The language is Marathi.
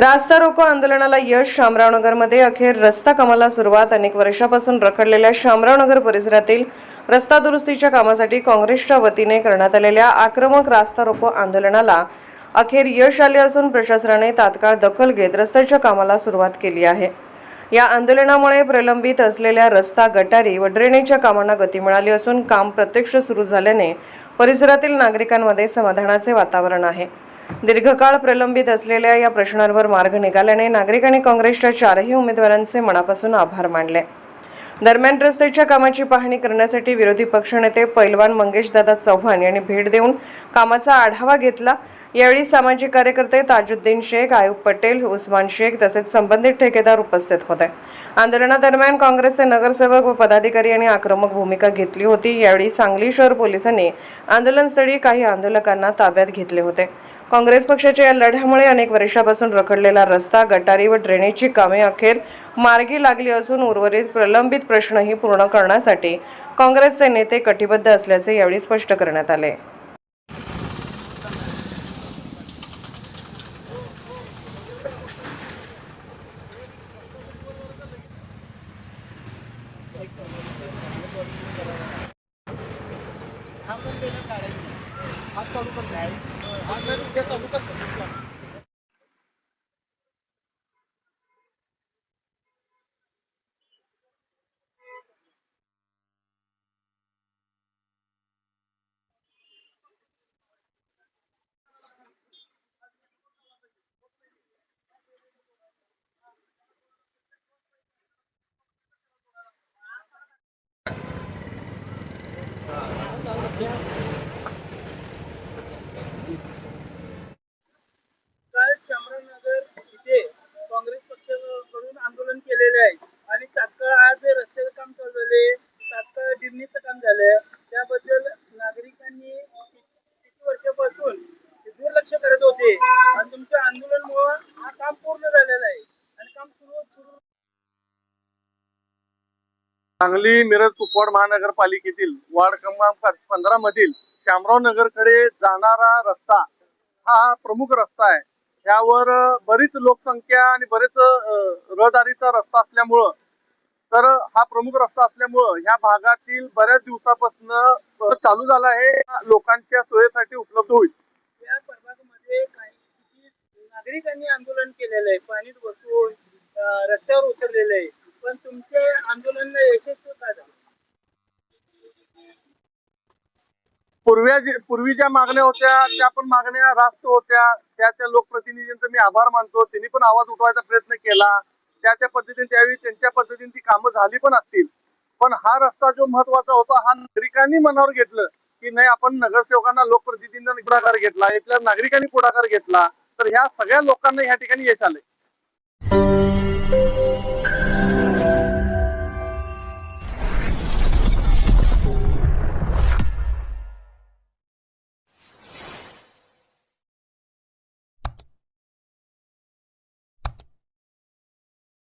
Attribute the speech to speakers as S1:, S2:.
S1: रास्ता रोको आंदोलनाला यश। शामरावनगरमध्ये अखेर रस्ता कामाला सुरुवात। अनेक वर्षापासून रखडलेल्या शामरावनगर परिसरातील रस्ता दुरुस्तीच्या कामासाठी काँग्रेसच्या वतीने करण्यात आलेल्या आक्रमक रास्ता रोको आंदोलनाला अखेर यश आले असून प्रशासनाने तात्काळ दखल घेत रस्त्याच्या कामाला सुरुवात केली आहे। या आंदोलनामुळे प्रलंबित असलेल्या रस्ता, गटारी व ड्रेनेजच्या कामांना गती मिळाली असून काम प्रत्यक्ष सुरू झाल्याने परिसरातील नागरिकांमध्ये समाधानाचे वातावरण आहे। दीर्घकाळ प्रलंबित असलेल्या या प्रश्नांवर मार्ग निघाल्याने नागरिकांनी काँग्रेसच्या चारही उमेदवारांचे मनापासून आभार मानले। दरम्यान रस्त्याच्या कामाची पाहणी करण्यासाठी विरोधी पक्षनेते पैलवान मंगेशदादा चव्हाण यांनी भेट देऊन कामाचा आढावा घेतला। यावेळी सामाजिक कार्यकर्ते ताजुद्दीन शेख, आयुब पटेल, उस्मान शेख तसेच संबंधित ठेकेदार उपस्थित होते। आंदोलनादरम्यान काँग्रेसचे नगरसेवक व पदाधिकारी यांनी आक्रमक भूमिका घेतली होती। यावेळी सांगली शहर पोलिसांनी आंदोलनस्थळी काही आंदोलकांना ताब्यात घेतले होते। काँग्रेस पक्षाच्या या लढ्यामुळे अनेक वर्षापासून रखडलेला रस्ता, गटारी व ड्रेनेजची कामे अखेर मार्गी लागली असून उर्वरित प्रलंबित प्रश्नही पूर्ण करण्यासाठी काँग्रेसचे नेते कटिबद्ध असल्याचे यावेळी स्पष्ट करण्यात आले।
S2: काल शामरावनगर इथे काँग्रेस पक्षाकडून आंदोलन केलेले आहे आणि तात्काळ आज रस्त्याचं काम चालू झाले, तात्काळ गिरणीचं काम झालं। त्याबद्दल नागरिकांनी किती वर्षापासून दुर्लक्ष करत होते आणि तुमच्या आंदोलनामुळे हा काम पूर्ण झालेलं आहे आणि काम सुरू
S3: सांगली मिरज कुपवाड महानगरपालिकेतील वार्ड क्रमांक 15 मधील शामरावनगरकडे जाणारा रस्ता हा प्रमुख रस्ता आहे। यावर बरीच लोकसंख्या आणि बरेच रहदारीचा रस्ता असल्यामुळं तर हा प्रमुख रस्ता असल्यामुळं ह्या भागातील बऱ्याच दिवसापासून चालू झाला आहे। लोकांच्या सोयीसाठी उपलब्ध होईल।
S2: या प्रभागामध्ये काही नागरिकांनी आंदोलन केलेलं आहे, पाणीत बसून रस्त्यावर उतरलेलं आहे, पण तुमचे आंदोलन यशस्वी का झालं?
S3: पूर्वी ज्या मागण्या होत्या त्या पण मागण्या रास्त होत्या। त्या लोकप्रतिनिधींचा मी आभार मानतो। त्यांनी पण आवाज उठवायचा प्रयत्न केला। त्या पद्धतीने त्यावेळी त्यांच्या पद्धतीने ती कामं झाली पण असतील, पण हा रस्ता जो महत्वाचा होता हा नागरिकांनी मनावर घेतलं की नाही, आपण नगरसेवकांना, लोकप्रतिनिधींना पुढाकार घेतला, इथल्या नागरिकांनी पुढाकार घेतला, तर ह्या सगळ्या लोकांना ह्या ठिकाणी यश आलंय।